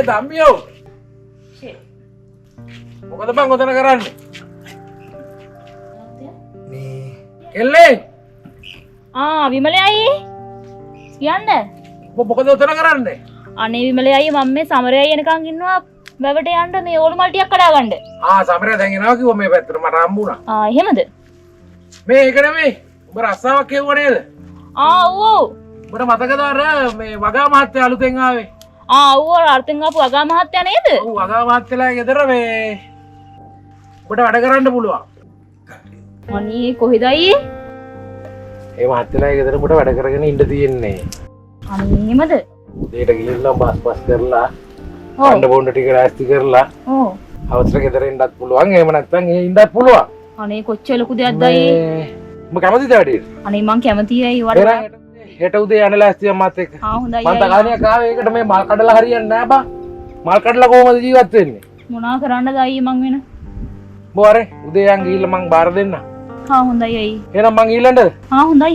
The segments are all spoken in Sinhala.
ධම්මියෝ. මොකද බං ඔතන කරන්නේ? මේ කෙල්ලේ. විමලේ අයියේ. කියන්න. මොකද ඔතන කරන්නේ? අනේ විමලේ අයියේ මම මේ සමරේ අයියේ එනකන් ඉන්නවා වැවට යන්න මේ ඕලු මල් ටිකක් කඩා ගන්න. සමරේ දැන් එනවා කිව්වා මේ පැත්තට මට හම්බුණා. එහෙමද? මේ ඒක නෙමෙයි. උඹ රස්සාවක් කියුවා නේද? ඔව්. උඹට මතකද අර මේ වගා මහත්තයා අලුතෙන් ආවේ? ඔව් අර්ථෙන් ආපු වගා මහත්තයා නේද? ඔව් වගා මහත්තයලා ගෙදර මේ උඹට වැඩ කරන්න පුළුවන්. අනේ කොහෙද අයියේ? ඒ මහත්තයලා ගෙදර උඹට වැඩ කරගෙන ඉන්න තියෙන්නේ. අනේ එහෙමද? උදේට ගිහිල්ලා බස් කරලා කණ්ඩ බොණ්ඩ ටික රැස්ති කරලා ඔව්. අවසර ගෙදර ඉන්නත් පුළුවන්. එහෙම නැත්නම් ඒ ඉන්නත් පුළුවන්. අනේ කොච්චර ලොකු දෙයක්ද අයියේ? උඹ කැමතිද වැඩේට? අනේ මං කැමතියි අයියේ වඩා. හෙට උදේ යන්න ලෑස්තියක් මාත් එක්ක. හොඳයි මං තකානියක් ආවේ ඒකට මේ මල් කඩලා හරියන්නේ නැහැ බා. මල් කඩලා කොහොමද ජීවත් වෙන්නේ? මොනා කරන්නද අයියේ මං වෙන? බෝරේ උදේ යන් ගිහිල්ලා මං බාර දෙන්න. හොඳයි අයියේ. එහෙනම් මං ඊළඟට හොඳයි.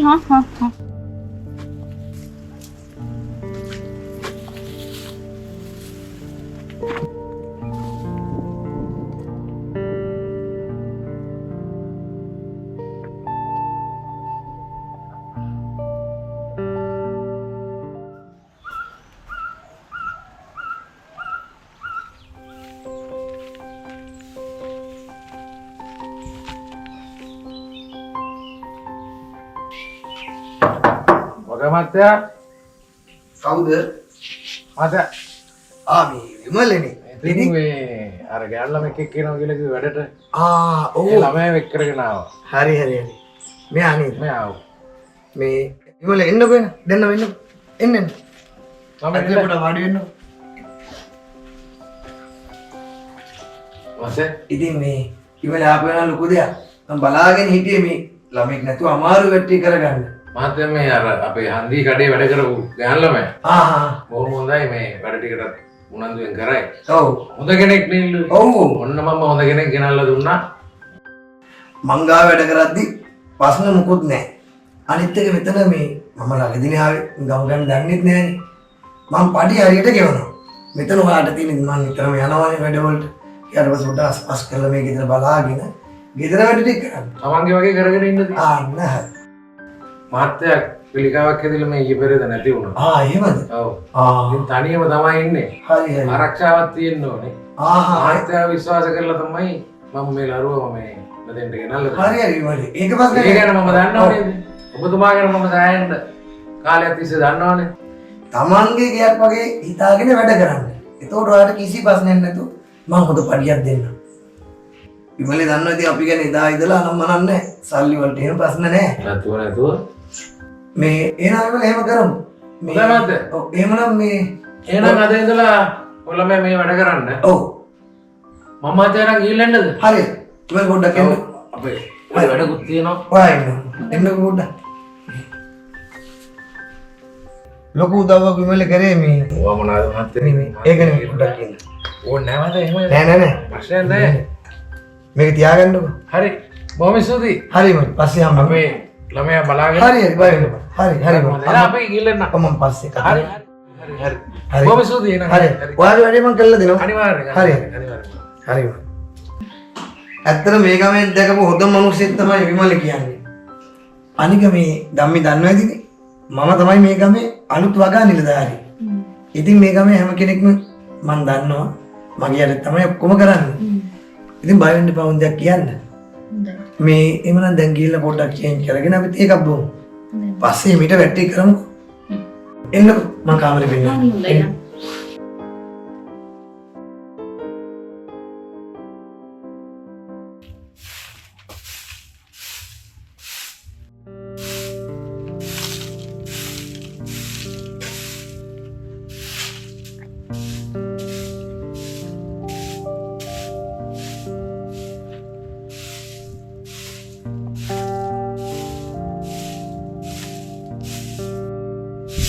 වගා මහත්තයා කවුද? මහත්තයා මේ විමලනේ. ඉතින් මේ අර ගෑනු ළමෙක් එක්ක එනවා කියලා කිව්ව වැඩට ඔව්. ඒ ළමයා එක්ක කරගෙන ආවා. හරි. මෙයා නේද? මේ ආව. මේ විමල එන්න බෑන. දෙන්න වෙන්න. එන්න. මම අද පොඩ වාඩි වෙන්න. වාසේ ඉතින් මේ විමල ආපු වෙනා ලොකු දෙයක්. මම බලාගෙන හිටියේ මේ ළමෙක් නැතුව අමාරු වැටි කරගන්න. මහත්තයා මේ අර අපේ හන්දි කඩේ වැඩ කරපු ගෑනු ළමයා. බොහොම හොඳයි මේ වැඩ ටිකට උනන්දුවෙන් කරයි. ඔව්. හොඳ කෙනෙක් නෙල්ලු. ඔව්. ඔන්න මම හොඳ කෙනෙක් ගෙනල්ලා දුන්නා. මංගා වැඩ කරද්දි ප්‍රශ්න මුකුත් නැහැ. අනිත් එක මෙතන මේ මම ළඟදීනේ ආවේ ගම ගන්න දන්නෙත් නෑනේ. මම පඩි හරියට ගෙවනවා. මෙතන ඔයාලට තියෙන මම නිතරම යනවානේ වැඩවලට. ඊට පස්සේ උඩ අස්පස් කරලා මේ ගෙදර බලාගෙන ගෙදර වැඩ ටික කරන්න. තමන්ගේ වගේ කරගෙන ඉන්නද? නෑ. මහත්තයා පිළිකාවක් ඇදලා මේ ඊයේ පෙරේද නැති වුණා. එහෙමද? ඔව්. ආ. ඉතින් තනියම තමයි ඉන්නේ. හරි. ආරක්ෂාවක් තියෙන්න ඕනේ. ආහා. මහත්තයා විශ්වාස කරලා තමයි මම මේ ලරුව මේ මෙතෙන්ට ගෙනල්ලා. හරි වලේ. ඒක පස්සේ ඒ ගැන මම දන්නව නේද? ඔබතුමා ගැන මම සෑහෙන්න කාලයක් තිස්සේ දන්නවනේ. තමන්ගේ ගයක් වගේ හිතාගෙන වැඩ කරන්න. එතකොට ඔයාලට කිසි ප්‍රශ්නයක් නැතුව මම හොඳ පඩියක් දෙන්නම්. විමලේ දන්නවා ඉතින් අපි ගැන එදා ඉඳලා අනම්මනක් නැහැ. සල්ලි වලට එහෙම ප්‍රශ්න නැහැ. නැතුව. මේ එහෙනම් විමල එහෙම කරමු. ඔව් එහෙමනම් මේ එහෙනම් අද ඉඳලා ඔයාලා මේ වැඩ කරන්න. ඔව්. මම අතේරන් ගිහින් එන්නද? හරි. විමල පොඩ්ඩක් එන්න. අපේ වැඩකුත් තියෙනවා. ඔයා එන්න පොඩ්ඩක්. ලොකු උදව්වක් විමල කරේ මේ. ඔයා මොනවද මහත්තයා? ඒක නෙමෙයි පොඩ්ඩක් එන්න. ඕනේ නැවත එහෙම නෑ. ප්‍රශ්නයක් නැහැ. මේක තියාගන්නකෝ. හරි. බොහොම ස්තුතියි. හරි මම පස්සේ හම්බ අපේ ළමයා බලාගෙන හරි බය වෙන්න එපා. හරි මම අපි ගිහින් එන්න. මම පස්සේ කතා හරි. බොහොම ස්තුතියි නේද? හරි. ඔයාගේ වැඩේ මම කළා දෙනවා. අනිවාර්යයෙන්. හරි. හරි. ඇත්තට මේ ගමෙන් දැකපු හොඳම මිනිස්සෙක් තමයි විමල කියන්නේ. අනික මේ ධම්මි දන්නව ඇතිනේ. මම තමයි මේ ගමේ අලුත් වගා නිලධාරී. ඉතින් මේ ගමේ හැම කෙනෙක්ම මම දන්නවා. මගේ අර තමයි ඔක්කොම කරන්නේ. ඉතින් බය වෙන්න එපා දෙයක් කියන්න. මේ එමනම් දැන් ගිහිල්ලා පොඩ්ඩක් චේන්ජ් කරගෙන අපිත් ඒකක් බොමු. පස්සේ මීට වැටි කරමුකෝ. එන්නකෝ මම කාමරේ පෙන්නන්න.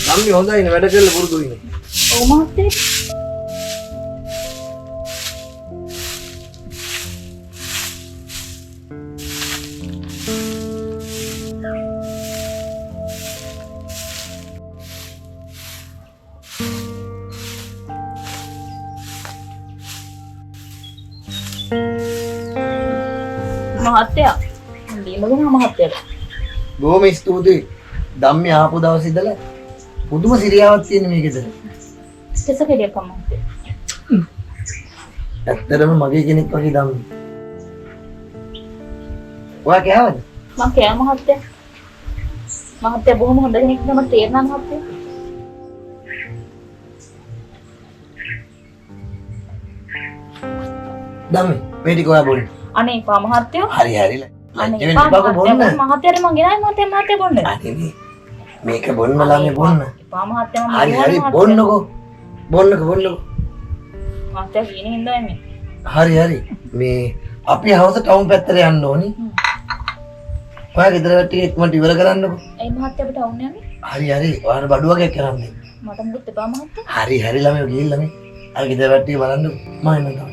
ධම්මි හොඳයිනේ වැඩ කරලා පුරුදු වෙන්නේ. ඔව් මහත්තයා. මහත්තයා. දීමගෙන මහත්තයාට. බොහොම ස්තුතියි. ධම්මි ආපු දවස් ඉඳලා පුදුම සිරියාවක් තියෙන මේ ගෙදර. ස්ටෙසකෙලියක් මහත්තයා. ඇත්තටම මගේ කෙනෙක් වගේ ධම්මි. ඔයා කෑවද? මම කෑ මහත්තයා. මහත්තයා බොහොම හොඳ කෙනෙක් තමයි තේරෙනවා මහත්තයා. ධම්මි මේ ටික ඔයා බොන්න. අනේ පා මහත්තයා. හරි හරි. අනේ පා මහත්තයාට මම ගෙනායි මහත්තයා බොන්න. අනේ මේක බොන්න ළමයි බොන්න. පා මහත්තයා මම හරි හරි බොන්නකෝ. බොන්නකෝ. මහත්තයා කියන හින්දා එන්නේ. හරි හරි. මේ අපි හවස ටවුන් පැත්තට යන්න ඕනි. ඔයා ගෙදර ටික ඉක්මනට ඉවර කරන්නකෝ. ඒ මහත්තයා අපිට වුන් යන්නේ. හරි. ඔයාලා බඩු වගේ කරන්න. මට මුකුත් එපා මහත්තයා. හරි ළමයි ගිහිල්ලා මේ. අර ගෙදර ටික බලන්නකෝ. මම එන්නම් තාම.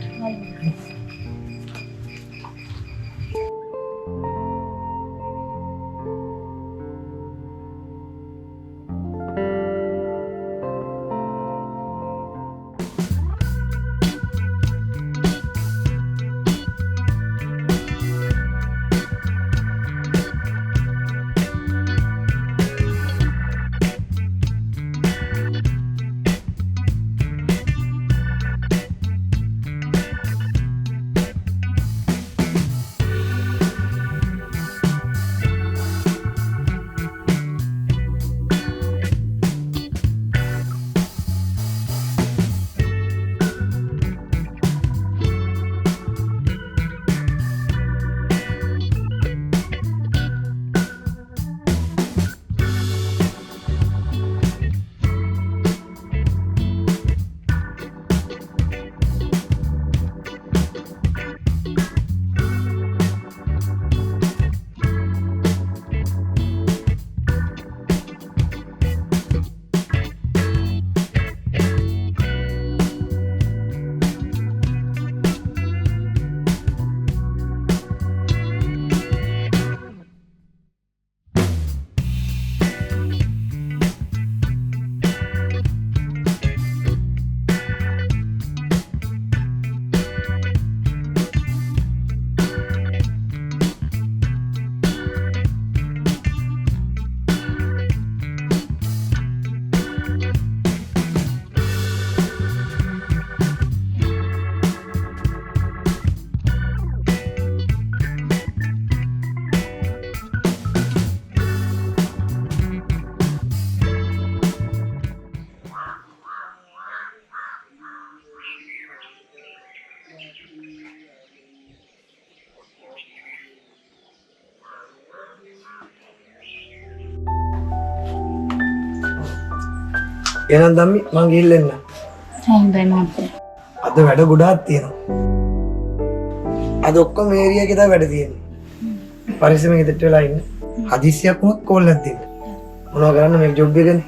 එහෙනම් ධම්මි මං ගිහිල්ලා එන්න. හොඳයි මහත්තයා. අද වැඩ ගොඩාක් තියෙනවා. අද ඔක්කොම ඒරියා එකේ තමයි වැඩ තියෙන්නේ. පරිස්සමෙන් ඉදිරියට වෙලා ඉන්න. හදිස්සියක් වුණොත් කෝල් එකක් දෙන්න. මොනවා කරන්න මේ ජොබ් එකනේ.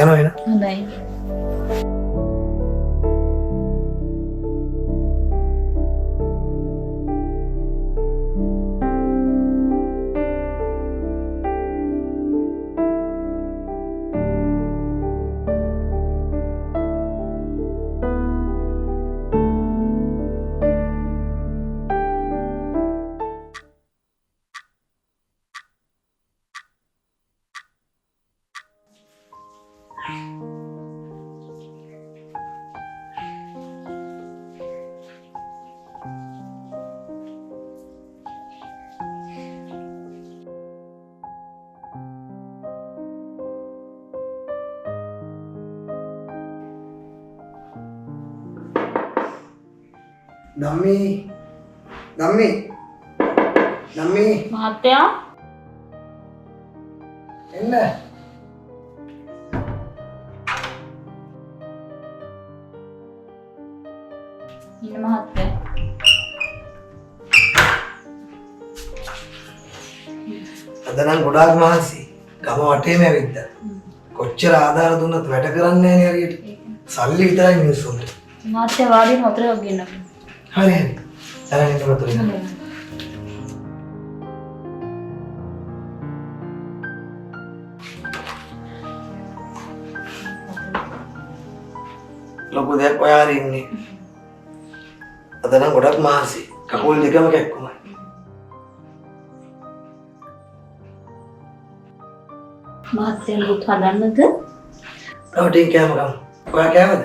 යනවා එන. හොඳයි. ධම්මි මහත්තයා එන්න. ඉන්න මහත්තයා. අද නම් ගොඩාක් මහන්සි. ගම වටේම ඇවිද්දා. කොච්චර ආධාර දුන්නත් වැඩ කරන්නේ නැහැ නේ හරියට. සල්ලි විතරයි මිනිස්සුන්ට. මහත්තයා වාඩි වෙන උතරයක් ගෙන්නන්න. හරි. අරන් ඉන්න වතුර. ලොකු දෙයක් ඔයාලා ඉන්නේ. අද නම් ගොඩක් මහන්සි. කකුල් දෙකම කැක්කුමයි. මහත්තයා මුත් හදන්නද? තව ටික කෑම ගමු. ඔයා කෑමද?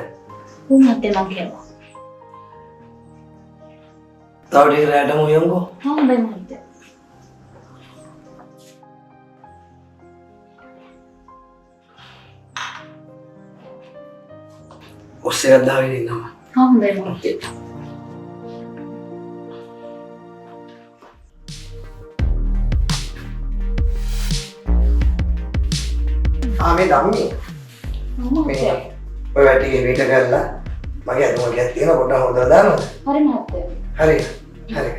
මහත්තයා මං කෑවා. තව ටික රැටම උයමුකෝ. හොඳයි මහත්තයා. ඔස්සේ ගදාගෙන ඉන්නවා. හොඳයි මහත්තයා. මේ ධම්මි. මේ ඔය වැටිගේ වේට කරලා මගේ අතමගියක් තියෙන පොඩ්ඩක් හොදලා දානවද? හරි මහත්තයා. හරි. හරි.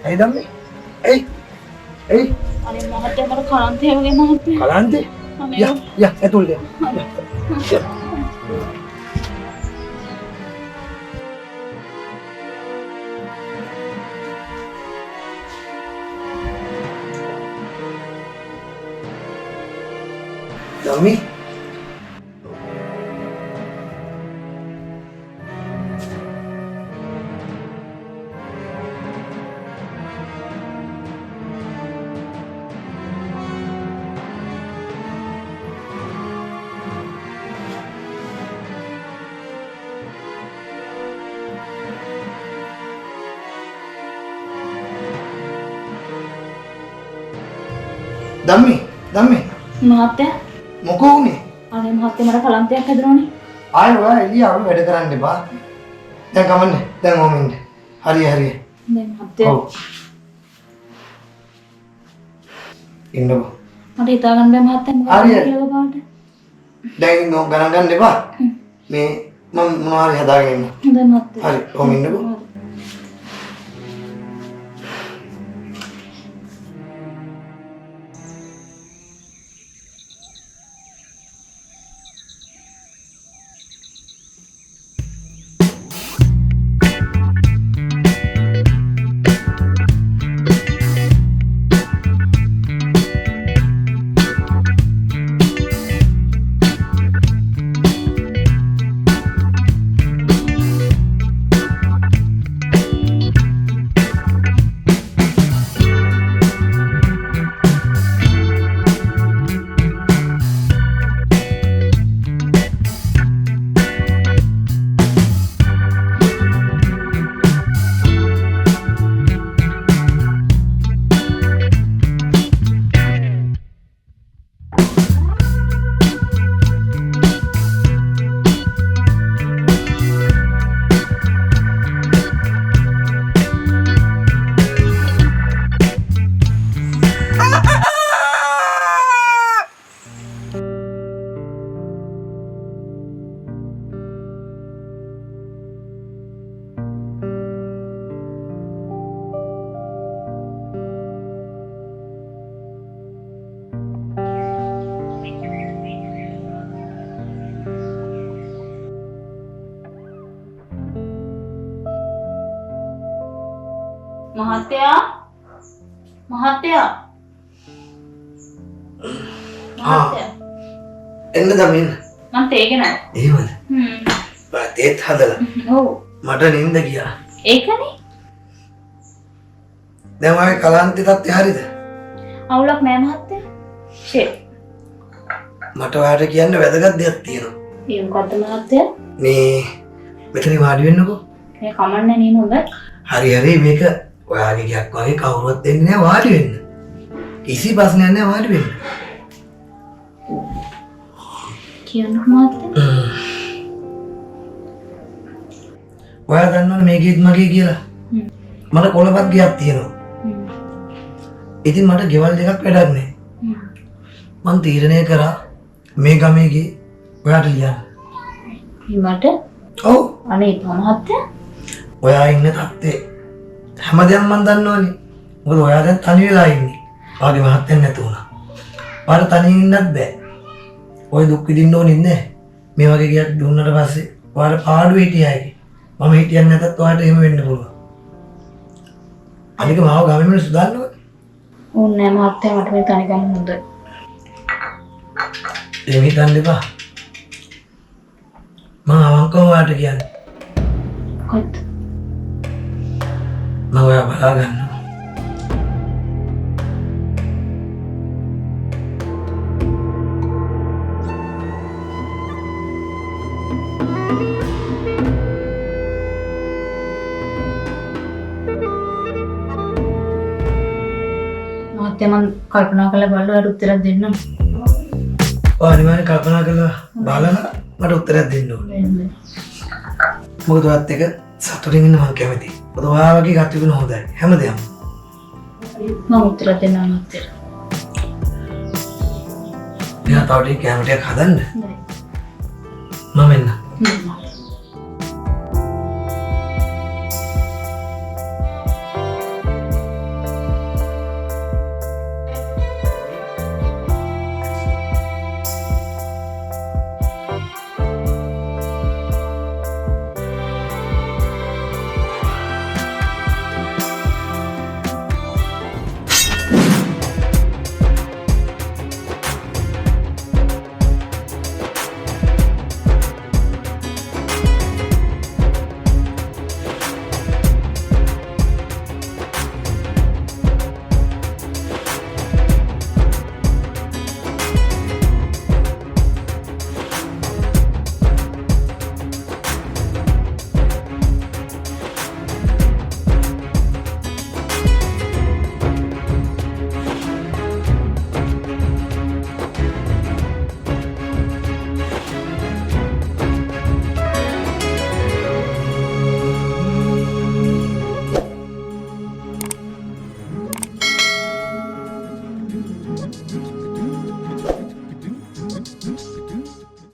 Hey Dhammi. Hey. Hey. අනේ මහත්තයා මට කලන්තේ වගේ මහත්තයා. කලන්තේ? යා ඇතුළට. Dhammi. Dhammi. මහත්තයා මොකෝ උනේ? අනේ මහත්තයා මට කලන්තයක් හැදුණානේ. ආයෙ ඔයා එළිය ආව වැඩ කරන්න එපා. දැන් කමන්නේ. දැන් ඕම ඉන්න. හරි. දැන් මහත්තයා. ඔව්. ඉන්නකෝ. මට හිතා ගන්න බෑ මහත්තයා මොකක්ද කියලා පාට. දැන් නෝ ගණන් ගන්න එපා. මේ මම මොනවා හරි හදාගෙන ඉන්න. හොඳයි මහත්තයා. හරි. ඕම ඉන්නකෝ. මහත්තයා එන්න දමින් මම තේගෙන එහෙමද බා තේත් හදලා ඔව් මට නිින්ද ගියා ඒකනේ දැන් ආයේ කලන්තේ තත්ත්වය හරිද අවුලක් නෑ මහත්තයා ෂේ මට ඔයාලට කියන්න වැදගත් දෙයක් තියෙනවා ඒ මොකද්ද මහත්තයා මේ මෙතන වාඩි වෙන්නකෝ මේ කමන්නේ නේ හොඳ හරි මේක ඔයාගේ ගයක් වගේ කවුරුවත් දෙන්නේ නැහැ වාඩි වෙන්න. කිසි ප්‍රශ්නයක් නැහැ වාඩි වෙන්න. කියන්න මහත්තයා. ඔයා දන්නවනේ මේකෙත් මගේ කියලා. මට කොළපත් ගියක් තියෙනවා. ඉතින් මට ගෙවල් දෙකක් වැඩක් නැහැ. මං තීරණය කරා මේ ගමේ ගියේ ඔයාට ලියන්න. මට ඔව්. අනේ මහත්තයා. ඔයා ඉන්න තත්ත්වේ හැමදේම මං දන්නවනේ. මොකද ඔයා දැන් තනි වෙලා ඉන්නේ. ඔයාගේ මහත්තයන් නැතු වුණා. ඔයාට තනියෙන් ඉන්නත් බෑ. ඔය දුක් විඳින්න ඕනේ නැහැ. මේ වගේ ගියක් දුන්නට පස්සේ ඔයාලා පාඩුව හිටියයි. මම හිටියන් නැතත් ඔයාට එහෙම වෙන්න පුළුවන්. අනික මාව ගමේ මිනිස්සු දන්නවද? ඕනේ නෑ මහත්තයා මට මේ තනිකම හොඳයි. එහෙම හිතන්න එපා. මම අවංකවම ඔයාට කියන්නේ. කොත් මම ඔයා බලා ගන්නවා. මහත්තයා මම කල්පනා කරලා බලලා ඔයාලට උත්තරයක් දෙන්නම්. ඔය අනිවාර්යෙන් කල්පනා කරලා බලලා මට උත්තරයක් දෙන්න ඕනේ. මොකද ඔයත් එක සතුටින් ඉන්න මම කැමතියි. මොකද ඔයා වගේ කටයුතු හොඳයි හැමදේම. මම උත්තරයක් දෙන්නම් මහත්තයා. මෙයා තව ටික කැමරාවක් හදන්න. හොඳයි. මම එන්න. හොඳයි.